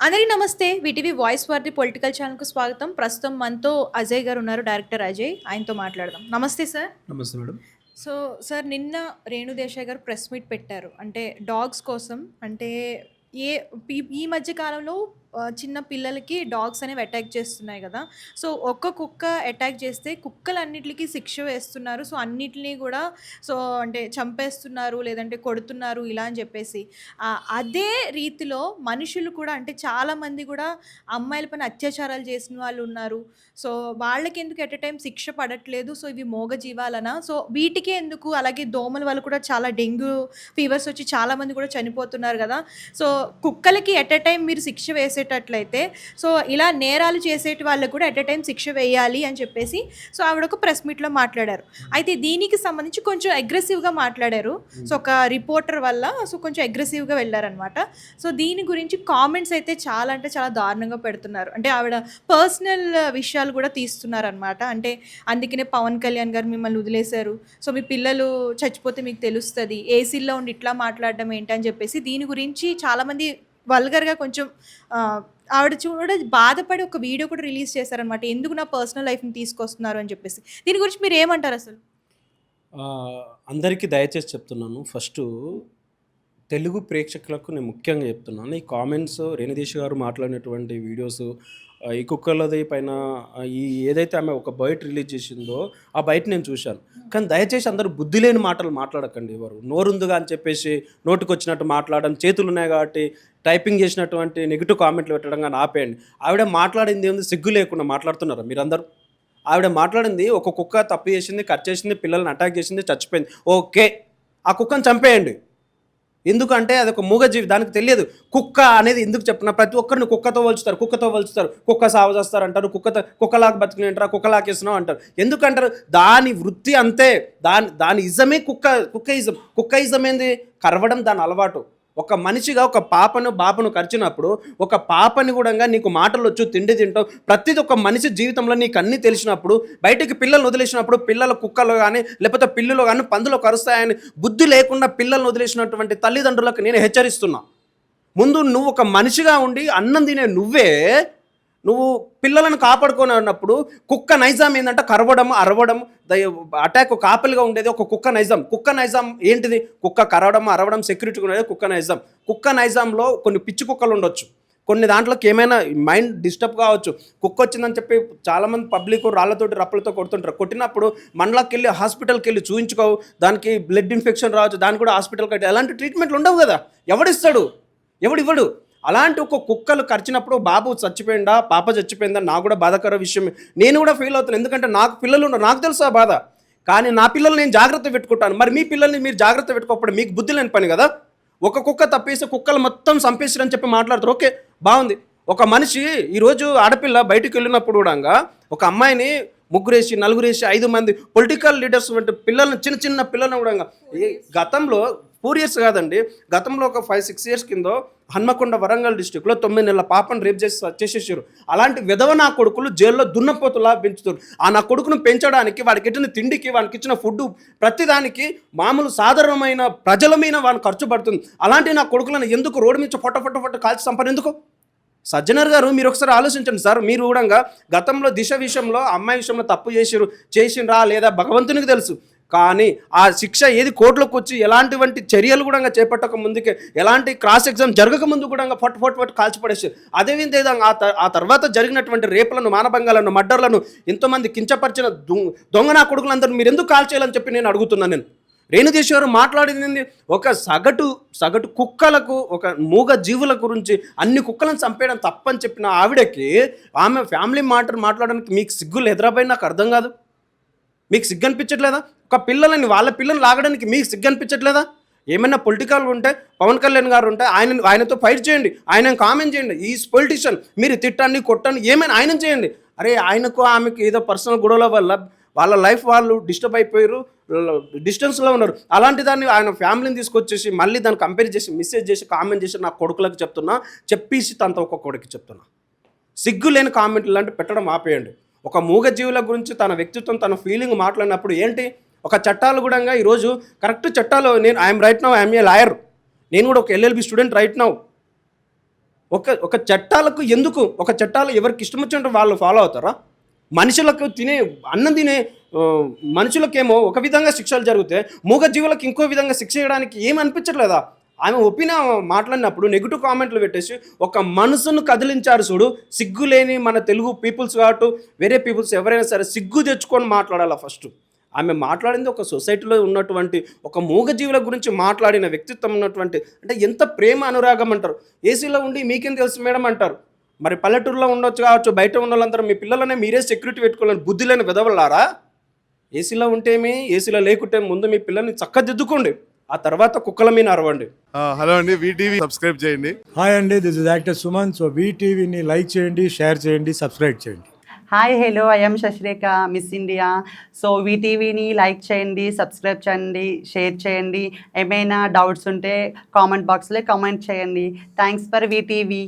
అందరికీ నమస్తే. VTV voice for the political ఛానల్‌కు స్వాగతం. ప్రస్తుతం మనతో అజయ్ గారు ఉన్నారు. డైరెక్టర్ అజయ్. ఆయనతో మాట్లాడదాం. నమస్తే సార్. నమస్తే మేడం. సో, సార్ నిన్న రేణు దేశాయ్ గారు ప్రెస్ మీట్ పెట్టారు. అంటే డాగ్స్ కోసం అంటే ఏ ఈ మధ్య కాలంలో చిన్న పిల్లలకి డాగ్స్ అనేవి అటాక్ చేస్తున్నాయి గదా! సో, ఒక్క కుక్క అటాక్ చేస్తే కుక్కలన్నిట్లికి శిక్ష వేస్తున్నారు. సో, అన్నిటిని గూడా సో, అంటే చంపేస్తున్నారు, లేదంటే కొడుతున్నారు ఇలా అని జెప్పేసి. అదే రీతిలో మనుషులు కూడా అంటే చాలామంది గూడా అమ్మాయిల పైన అత్యాచారాలు చేసిన వాళ్ళున్నారు. సో, వాళ్ళకెందుకు ఎట్ ఎ టైమ్ శిక్ష పడట్లేదు? సో, ఇవి మూగజీవాలనా? సో, వీటికే ఎందుకు? అలాగే దోమల వల్ల కూడా చాలా డెంగ్యూ ఫీవర్స్ వచ్చి చాలామంది కూడా చనిపోతున్నారు గదా! సో, కుక్కలకి ఎట్ ఎ టైమ్ మీరు శిక్ష వేసేటట్లయితే సో, ఇలా నేరాలు చేసేటి వాళ్ళకి కూడా ఎట్ ఎ టైమ్ శిక్ష వేయాలి అని చెప్పేసి సో, ఆవిడ ఒక ప్రెస్ మీట్‌లో మాట్లాడారు. అయితే దీనికి సంబంధించి కొంచెం అగ్రెసివ్‌గా మాట్లాడారు. సో, ఒక రిపోర్టర్ వల్ల సో, కొంచెం అగ్రెసివ్‌గా వెళ్లారనమాట. సో, దీని గురించి కామెంట్స్ అయితే చాలా అంటే చాలా దారుణంగా పెడుతున్నారు. అంటే ఆవిడ పర్సనల్ విషయాలు కూడా తీస్తున్నారనమాట. అంటే అందుకనే పవన్ కళ్యాణ్ గారు మిమ్మల్ని వదిలేశారు. సో, మీ పిల్లలు చచ్చిపోతే మీకు తెలుస్తది. ఏసీల్లో ఉండి ఇట్లా మాట్లాడడం ఏంటి అని చెప్పేసి దీని గురించి చాలామంది వల్గర్‌గా కొంచెం ఆవిడ బాధపడి ఒక వీడియో కూడా రిలీజ్ చేశారనమాట. ఎందుకు నా పర్సనల్ లైఫ్‌ని తీసుకొస్తున్నారు అని చెప్పేసి. దీని గురించి మీరేమంటారసలు? అందరికీ దయచేసి చెప్తున్నాను. ఫస్టు తెలుగు ప్రేక్షకులకు నేను ముఖ్యంగా చెప్తున్నాను. ఈ కామెంట్స్ రేణుదేశ్ గారు మాట్లాడినటువంటి వీడియోసు ఈ కుక్కలది పైన ఈ ఏదైతే ఆమె ఒక బయట రిలీజ్ చేసిందో ఆ బయట నేను చూశాను. కానీ దయచేసి అందరూ బుద్ధి లేని మాటలు మాట్లాడకండి. ఎవరు నోరుందిగా అని చెప్పేసి నోటికొచ్చినట్టు మాట్లాడడం, చేతులున్నాయి కాబట్టి టైపింగ్ చేసినటువంటి నెగిటివ్ కామెంట్లు పెట్టడం కానీ ఆపేయండి. ఆవిడ మాట్లాడింది ఏముంది, సిగ్గు లేకుండా మాట్లాడుతున్నారా మీరందరూ? ఆవిడ మాట్లాడింది ఒక కుక్క తప్పు చేసింది, కట్ చేసింది, పిల్లల్ని అటాక్ చేసింది, చచ్చిపోయింది. ఓకే, ఆ కుక్కను చంపేయండి. ఎందుకంటే అది ఒక మూగజీవి, దానికి తెలియదు కుక్క అనేది. ఎందుకు చెప్తున్నా, ప్రతి ఒక్కరిని కుక్కతో పోల్చుతారు, కుక్క సాగు చేస్తారు అంటారు, కుక్కలాగా బతికిన అంటారు, కుక్కలాకేస్తున్నావు అంటారు. ఎందుకంటారు? దాని వృత్తి అంతే, దాని ఇజమే కుక్క ఇజం ఏంది? కరవడం దాని అలవాటు. ఒక మనిషిగా ఒక బాపను కరిచినప్పుడు ఒక పాపని కూడా నీకు మాటలు వచ్చు, తిండి తింటావు, ప్రతిది ఒక మనిషి జీవితంలో నీకు అన్నీ తెలిసినప్పుడు బయటికి పిల్లల్ని వదిలేసినప్పుడు పిల్లల కుక్కలు కానీ లేకపోతే పిల్లులు కానీ పందులు కరుస్తాయని బుద్ధి లేకుండా పిల్లల్ని వదిలేసినటువంటి తల్లిదండ్రులకు నేను హెచ్చరిస్తున్నా. ముందు నువ్వు ఒక మనిషిగా ఉండి అన్నం తినే నువ్వు పిల్లలను కాపాడుకొని అన్నప్పుడు కుక్క నైజాం ఏంటంటే కరవడం, అరవడం, అటాక్ కాపలిగా ఉండేది ఒక కుక్క నైజాం ఏంటిది? కుక్క కరవడం, అరవడం, సెక్యూరిటీ ఉండేది కుక్క నైజాంలో కొన్ని పిచ్చి కుక్కలు ఉండొచ్చు, కొన్ని దాంట్లోకి ఏమైనా మైండ్ డిస్టర్బ్ కావచ్చు. కుక్క వచ్చిందని చెప్పి చాలామంది పబ్లిక్ రాళ్ళతోటి రప్పలతో కొడుతుంటారు. కొట్టినప్పుడు మనలోకి వెళ్ళి హాస్పిటల్కి వెళ్ళి చూయించుకోవు, దానికి బ్లడ్ ఇన్ఫెక్షన్ రావచ్చు, దానికి కూడా హాస్పిటల్కి వెళ్ళి ఎలాంటి ట్రీట్మెంట్లు ఉండవు కదా. ఎవడిస్తాడు? ఎవడివ్వడు. అలాంటి ఒక కుక్కలు కరిచినప్పుడు బాబు చచ్చిపోయిందా, పాప చచ్చిపోయిందా, నాకు కూడా బాధాకర విషయం. నేను కూడా ఫీల్ అవుతాను, ఎందుకంటే నాకు పిల్లలు ఉన్నారు, నాకు తెలుసు ఆ బాధ. కానీ నా పిల్లల్ని నేను జాగ్రత్త పెట్టుకుంటాను. మరి మీ పిల్లల్ని మీరు జాగ్రత్త పెట్టుకోకపోతే మీకు బుద్ధి లేని పని కదా. ఒక కుక్క తప్పేసి కుక్కలు మొత్తం చంపేసారని చెప్పి మాట్లాడతారు. ఓకే, బాగుంది. ఒక మనిషి ఈరోజు ఆడపిల్ల బయటికి వెళ్ళినప్పుడు కూడా ఒక అమ్మాయిని ముగ్గురేసి, నలుగురేసి, 5 మంది పొలిటికల్ లీడర్స్ వంటి పిల్లల్ని, చిన్న పిల్లలను కూడా గతంలో 4 years కాదండి, గతంలో ఒక 5-6 years కింద హన్మకొండ వరంగల్ డిస్టిక్లో 9 నెలల పాపను రేప్ చేసేసారు. అలాంటి విధవ నా కొడుకులు జైల్లో దున్నపోతులా పెంచుతారు. ఆ నా కొడుకును పెంచడానికి వాడికి ఇచ్చిన తిండికి, వానికి ఇచ్చిన ఫుడ్, ప్రతిదానికి మామూలు సాధారణమైన ప్రజల మీద వాడిని ఖర్చు పడుతుంది. అలాంటి నా కొడుకులను ఎందుకు రోడ్డు మీద ఫొట్ట కాల్చి చంపరు ఎందుకు? సజ్జనర్ గారు మీరు ఒకసారి ఆలోచించండి సార్. మీరు కూడా గతంలో దిశ విషయంలో అమ్మాయి విషయంలో తప్పు చేసిండ్రా లేదా భగవంతునికి తెలుసు. కానీ ఆ శిక్ష ఏది కోర్టులోకి వచ్చి ఎలాంటివంటి చర్యలు కూడా చేపట్టక ముందుకే, ఎలాంటి క్రాస్ ఎగ్జామ్ జరగక ముందు కూడా ఫట్ కాల్చిపడేసారు. అదేవిధంగా ఆ తర్వాత జరిగినటువంటి రేపులను, మానభంగాలను, మర్డర్లను, ఎంతోమంది కించపరిచిన దొంగ నా కొడుకులందరూ మీరు ఎందుకు కాల్చేయాలని చెప్పి నేను అడుగుతున్నాను. నేను రేణుదేశ్ గారు మాట్లాడింది ఒక సగటు కుక్కలకు, ఒక మూగ జీవుల గురించి అన్ని కుక్కలను చంపేయడం తప్పని చెప్పిన ఆవిడకి ఆమె ఫ్యామిలీ మాట్లాడడానికి మీకు సిగ్గులు ఎదురపోయి నాకు అర్థం కాదు. మీకు సిగ్గు అనిపించట్లేదా? ఒక వాళ్ళ పిల్లల్ని లాగడానికి మీకు సిగ్గు అనిపించట్లేదా? ఏమైనా పొలిటికల్ ఉంటే పవన్ కళ్యాణ్ గారు ఉంటే ఆయనతో ఫైట్ చేయండి, ఆయన కామెంట్ చేయండి. ఈ పొలిటీషియన్ మీరు తిట్టండి, కొట్టండి, ఏమైనా ఆయన చేయండి. అరే ఆయనకు ఆమెకు ఏదో పర్సనల్ గొడవల వల్ల వాళ్ళ లైఫ్ వాళ్ళు డిస్టర్బ్ అయిపోయారు, డిస్టెన్స్లో ఉన్నారు. అలాంటి దాన్ని ఆయన ఫ్యామిలీని తీసుకొచ్చేసి మళ్ళీ దాన్ని కంపేర్ చేసి మెసేజ్ చేసి కామెంట్ చేసి నా కొడుకులకు చెప్తున్నా, చెప్పేసి తనతో ఒక కొడుకు చెప్తున్నా, సిగ్గు లేని కామెంట్లు లాంటి పెట్టడం ఆపేయండి. ఒక మూగజీవుల గురించి తన వ్యక్తిత్వం, తన ఫీలింగ్ మాట్లాడినప్పుడు ఏంటి ఒక చట్టాలు కూడా ఈరోజు కరెక్ట్ చట్టాలు. ఐఎమ్ ఏ లాయర్, నేను కూడా ఒక LLB స్టూడెంట్ రైట్ నౌ. ఒక చట్టాలకు ఎందుకు ఒక చట్టాలు ఎవరికి ఇష్టం వచ్చినట్టు వాళ్ళు ఫాలో అవుతారా? మనుషులకు అన్నం తినే మనుషులకేమో ఒక విధంగా శిక్షలు జరిగితే మూగజీవులకు ఇంకో విధంగా శిక్ష చేయడానికి ఏం అనిపించట్లేదా? ఆమె మాట్లాడినప్పుడు నెగిటివ్ కామెంట్లు పెట్టేసి ఒక మనసును కదిలించారు చూడు. సిగ్గు లేని మన తెలుగు పీపుల్స్ కావచ్చు, వేరే పీపుల్స్ ఎవరైనా సరే సిగ్గు తెచ్చుకొని మాట్లాడాలా ఫస్ట్. ఆమె మాట్లాడింది ఒక సొసైటీలో ఉన్నటువంటి ఒక మూగజీవుల గురించి మాట్లాడిన వ్యక్తిత్వం ఉన్నటువంటి, అంటే ఎంత ప్రేమ అనురాగం అంటారు. ఏసీలో ఉండి మీకేం తెలుసు మేడం అంటారు. మరి పల్లెటూరులో ఉండొచ్చు కావచ్చు, బయట ఉన్న వాళ్ళందరూ మీ పిల్లలనే మీరే సెక్యూరిటీ పెట్టుకోవాలని బుద్ధి లేని విధవలారా? ఏసీలో ఉంటేమి, ఏసీలో లేకుంటే ముందు మీ పిల్లల్ని చక్కదిద్దుకోండి, ఆ తర్వాత కుక్కల మీద అరవండి. హలో అండి, వీటీవీ సబ్స్క్రైబ్ చేయండి. హాయ్ అండి, this is actor Suman. So వీటీవీని లైక్ చేయండి, షేర్ చేయండి, సబ్స్క్రైబ్ చేయండి. Hi hello, I'm Shashirekha, miss India. So వీటీవీని లైక్ చేయండి, సబ్స్క్రైబ్ చేయండి, షేర్ చేయండి. ఏమైనా డౌట్స్ ఉంటే కామెంట్ బాక్స్లో కామెంట్ చేయండి. Thanks for VTV.